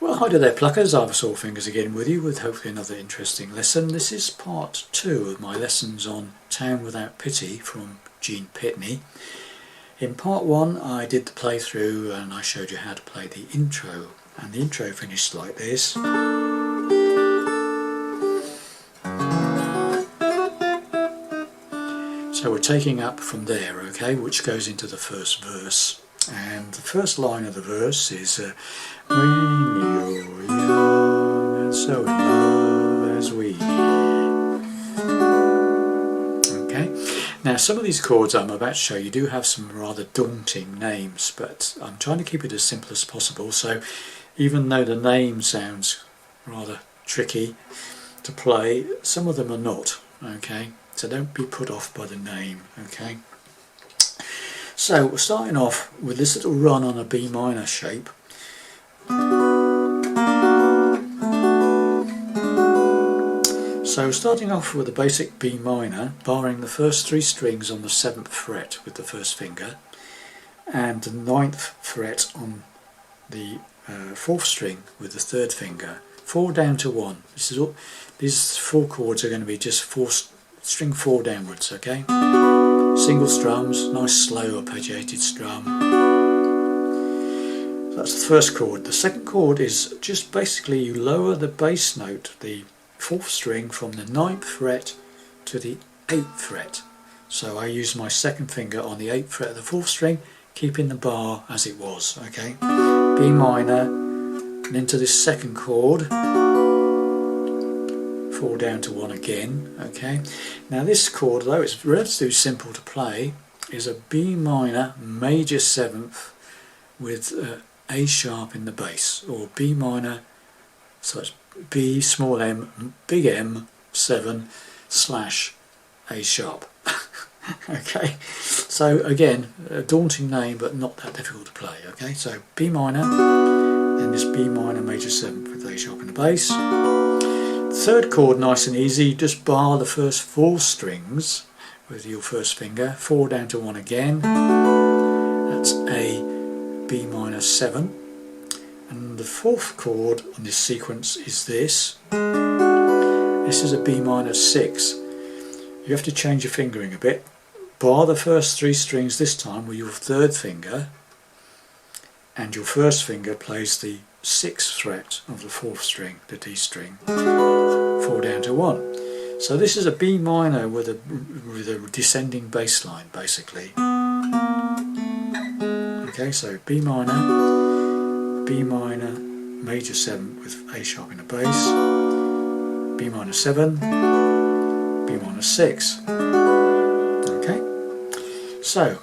Well, hi there pluckers, Ivor Sawfingers again with you with hopefully another interesting lesson. This is part 2 of my lessons on Town Without Pity from Gene Pitney. In part 1 I did the playthrough and I showed you how to play the intro, and the intro finished like this. So we're taking up from there, okay, which goes into the first verse. And the first line of the verse is when you're young and so in love as we. Okay, now some of these chords I'm about to show you do have some rather daunting names, but I'm trying to keep it as simple as possible, so even though the name sounds rather tricky to play, some of them are not, okay, so don't be put off by the name, okay. So we're starting off with this little run on a B minor shape. So starting off with a basic B minor, barring the first 3 strings on the 7th fret with the first finger, and the 9th fret on the 4th string with the 3rd finger, 4 down to 1. This is all, these 4 chords are going to be just string 4 downwards, okay? Single strums, nice slow arpeggiated strum. So that's the first chord. The second chord is just basically you lower the bass note, the 4th string, from the 9th fret to the 8th fret. So I use my second finger on the 8th fret of the 4th string, keeping the bar as it was, okay? B minor, and into this second chord, 4 down to 1 again, okay. Now this chord, though it's relatively simple to play, is a B minor major 7th with A sharp in the bass, or B minor, so it's B small m, big M 7 / A sharp. Okay, so again, a daunting name but not that difficult to play, okay. So B minor, then this B minor major 7th with A sharp in the bass. Third chord, nice and easy, just bar the first 4 strings with your first finger, 4 down to 1 again, that's a B minor 7, and the 4th chord on this sequence is this is a B minor 6. You have to change your fingering a bit, bar the first 3 strings this time with your 3rd finger, and your first finger plays the 6th fret of the 4th string, the D string, 4 down to 1. So this is a B minor with a descending bass line, basically. Okay, so B minor major 7 with A sharp in the bass, B minor 7, B minor 6. Okay, so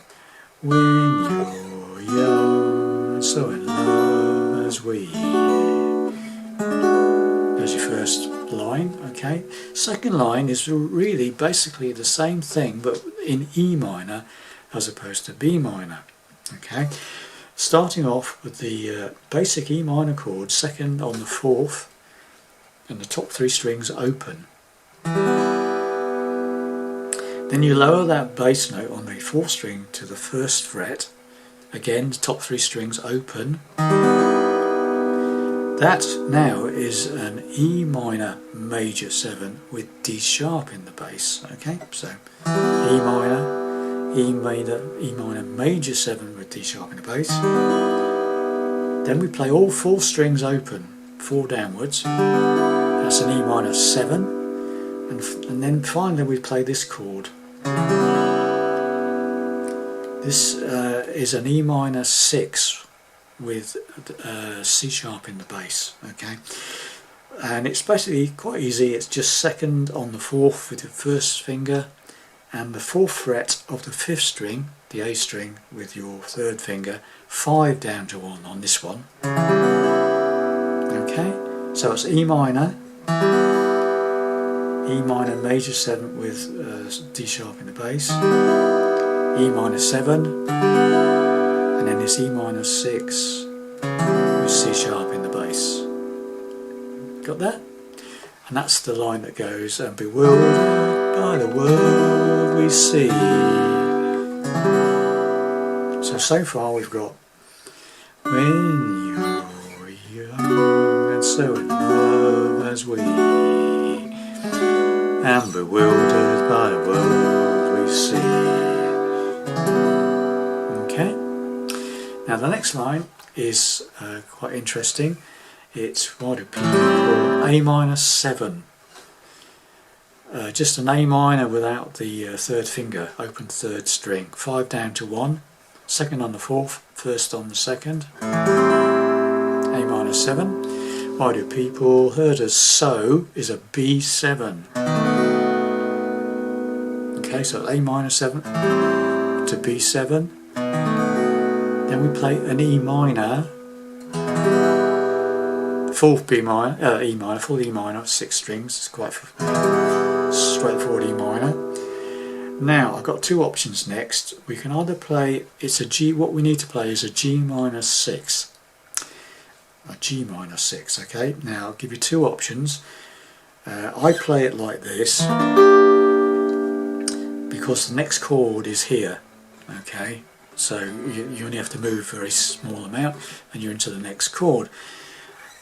when you're young and so in love as we. There's your first line, okay. Second line is really basically the same thing but in E minor as opposed to B minor, okay. Starting off with the basic E minor chord, second on the 4th, and the top 3 strings open. Then you lower that bass note on the 4th string to the 1st fret, again the top 3 strings open. That now is an E minor major 7 with D sharp in the bass, okay, so E minor major 7 with D sharp in the bass. Then we play all 4 strings open, 4 downwards, that's an E minor 7, and then finally we play this chord. This is an E minor 6 with C sharp in the bass, okay, and it's basically quite easy. It's just second on the 4th with the 1st finger, and the 4th fret of the 5th string, the A string, with your 3rd finger, 5 down to 1 on this one, okay. So it's E minor major 7 with D sharp in the bass, E minor 7, and then this E minor 6 with C sharp in the bass. Got that? And that's the line that goes, and bewildered by the world we see. So far we've got when you're young so in love as we, and bewildered by the world we see. Okay, now the next line is quite interesting. It's why do people call A minor 7? Just an A minor without the third finger, open third string, 5 down to 1, second on the fourth, first on the second, A minor 7. Why do people hurt us so is a B7. Okay, so A minor 7 to B7. Then we play an E minor, fourth B minor, E minor, full E minor, 6 strings. It's quite straightforward E minor. Now I've got two options next. We can either play, it's a G, what we need to play is a G minor 6. A G minor 6, okay? Now I'll give you two options. I play it like this because the next chord is here, okay? So you only have to move a very small amount and you're into the next chord.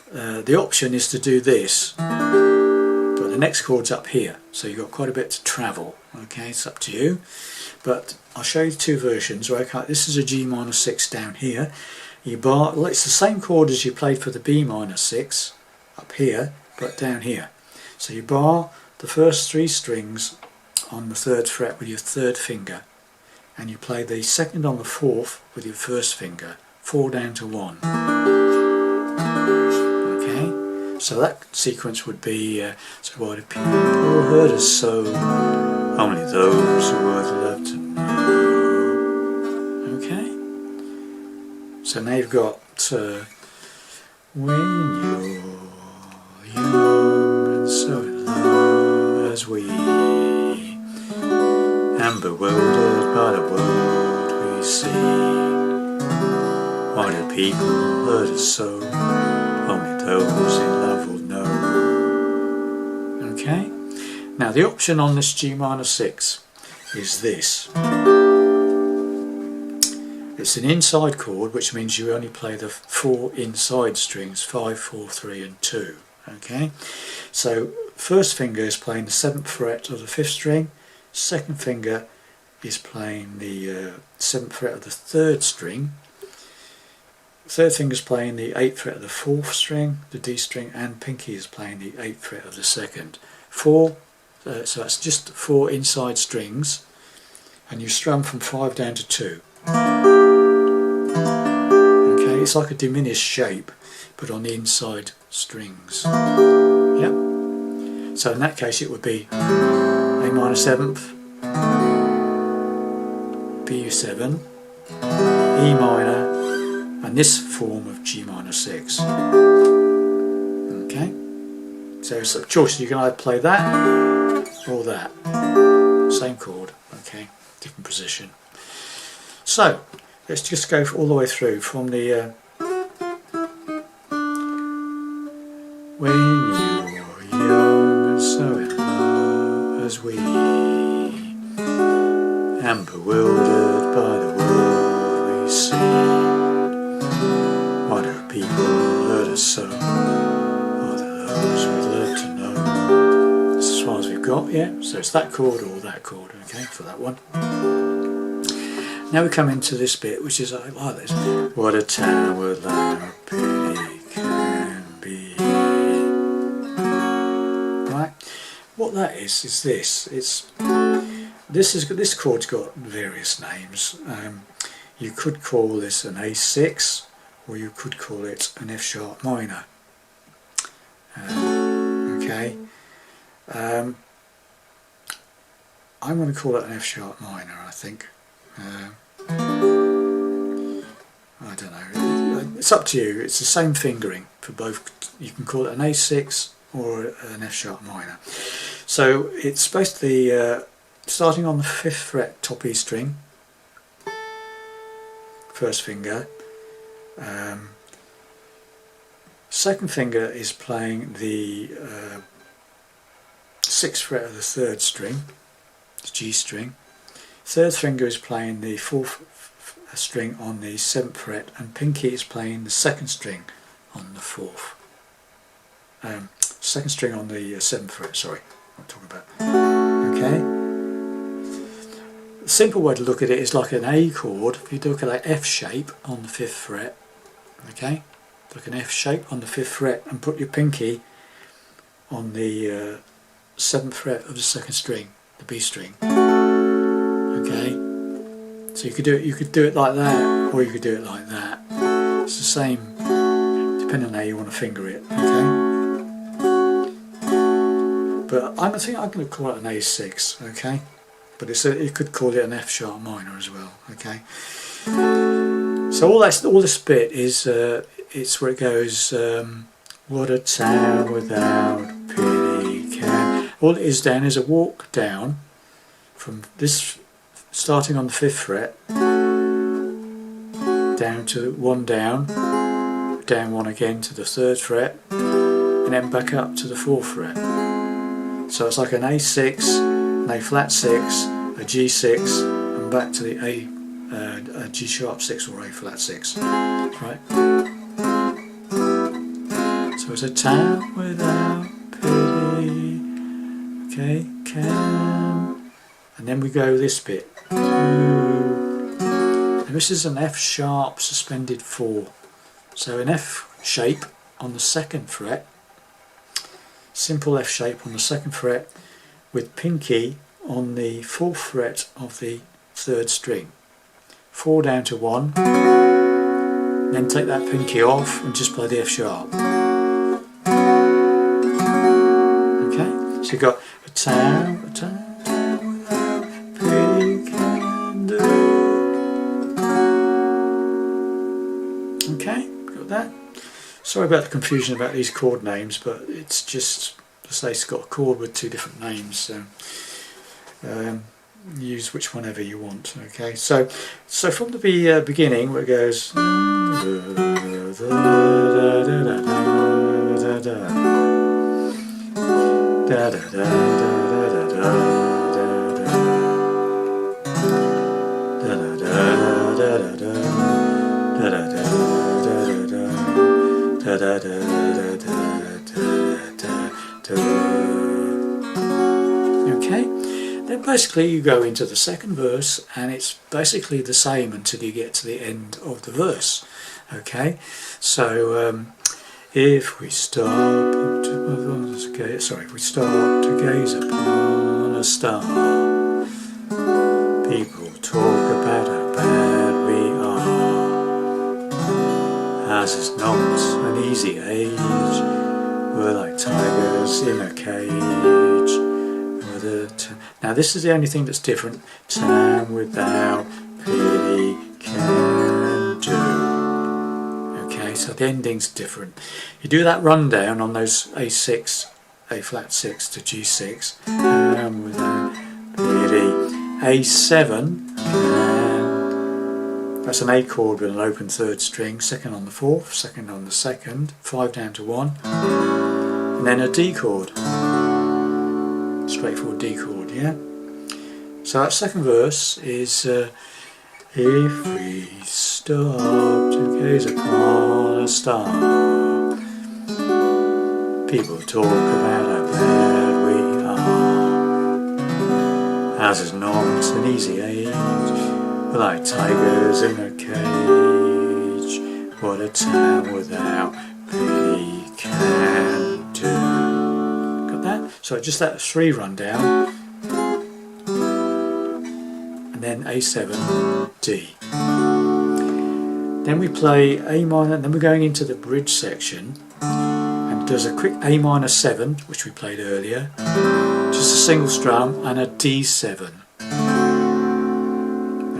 The option is to do this, but the next chord's up here, so you've got quite a bit to travel. Okay, it's up to you, but I'll show you two versions. Right, this is a G minor 6 down here. You bar, well, it's the same chord as you played for the B minor 6 up here, but down here. So you bar the first 3 strings on the 3rd fret with your 3rd finger, and you play the second on the 4th with your 1st finger, 4 down to 1. So that sequence would be, so why do people hurt us so? Only those who worth love to know. Okay? So now you've got, when you're young and so in love as we, and bewildered by the world we see. Why do people hurt us so? Only those in love will know. Okay? Now the option on this G minor 6 is this. It's an inside chord, which means you only play the 4 inside strings, 5, 4, 3 and 2. Okay? So first finger is playing the 7th fret of the 5th string, second finger is playing the 7th fret of the 3rd string, third finger is playing the 8th fret of the 4th string, the D string, and pinky is playing the 8th fret of the 2nd. So that's just 4 inside strings, and you strum from 5 down to 2. Okay, it's like a diminished shape, but on the inside strings. Yep. So in that case it would be A minor 7th, B7, E minor, and this form of G minor 6. Okay, so it's a choice. You can either play that or that. Same chord, okay, different position. So let's just go all the way through from the when you're young and so in love as we, and bewildered by the world we see. Why do people hurt us so? Or the those we'd love to know. That's as far as we've got, yeah? So it's that chord or that chord, okay, for that one. Now we come into this bit, which is like this. What a town without a pity can be. Right? What that is this. This chord's got various names. You could call this an A6, or you could call it an F sharp minor. Okay, I'm going to call it an F sharp minor, I think. I don't know, it's up to you. It's the same fingering for both. You can call it an A6 or an F sharp minor. So it's basically starting on the 5th fret top E string, first finger. Second finger is playing the 6th fret of the 3rd string, the G string. Third finger is playing the 4th string on the 7th fret, and pinky is playing the 2nd string on the 4th. second string on the 7th fret, sorry, I'm talking about. Okay. The simple way to look at it is like an A chord. If you look at that F shape on the 5th fret, okay, like an F shape on the 5th fret, and put your pinky on the 7th fret of the second string, the B string. Okay, so you could do it like that, or you could do it like that. It's the same, depending on how you want to finger it. Okay, but I think I'm going to call it an A6. Okay, but you could call it an F sharp minor as well. Okay, so all this bit is it's where it goes. What a town without pity can. All it is down is a walk down from this, starting on the 5th fret, down to 1 down, down 1 again to the 3rd fret, and then back up to the 4th fret. So it's like an A6, an A flat 6, a G6, and back to the A G sharp 6 or A flat 6. Right? So it's a town without pity, okay, can, and then we go this bit. And this is an F sharp suspended 4. So an F shape on the 2nd fret, simple F shape on the 2nd fret, with pinky on the 4th fret of the 3rd string. 4 down to 1, then take that pinky off and just play the F sharp. So you've got a town without pity can do. Okay, got that. Sorry about the confusion about these chord names, but it's just, to say, it's got a chord with 2 different names, so use which one ever you want. Okay, so from the beginning, where it goes. Da da da da da da. Okay, then basically you go into the 2nd verse, and it's basically the same until you get to the end of the verse. Okay, so if we stop to gaze upon a star, people talk about how bad we are. Ours is not an easy age, we're like tigers in a cage. Now this is the only thing that's different. Town without pity can do. So the ending's different. You do that rundown on those A6, A flat 6 to G6, and without pity, A7, and that's an A chord with an open 3rd string, 2nd on the 4th, 2nd on the 2nd, 5 down to 1, and then a D chord, straightforward D chord, yeah? So that 2nd verse is if we stop to gaze upon a star, people talk about how bad we are. Ours is not an easy age, we're like tigers in a cage. What a town without pity can do. Got that? So just that 3 rundown. Then A7, D. Then we play A minor, and then we're going into the bridge section, and there's a quick A minor 7, which we played earlier, just a single strum, and a D7.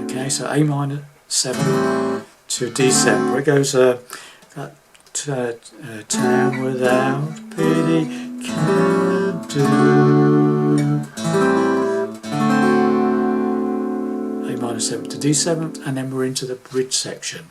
Okay, so A minor 7 to D7, where it goes town without pity can do. A minor 7 to D7, and then we're into the bridge section.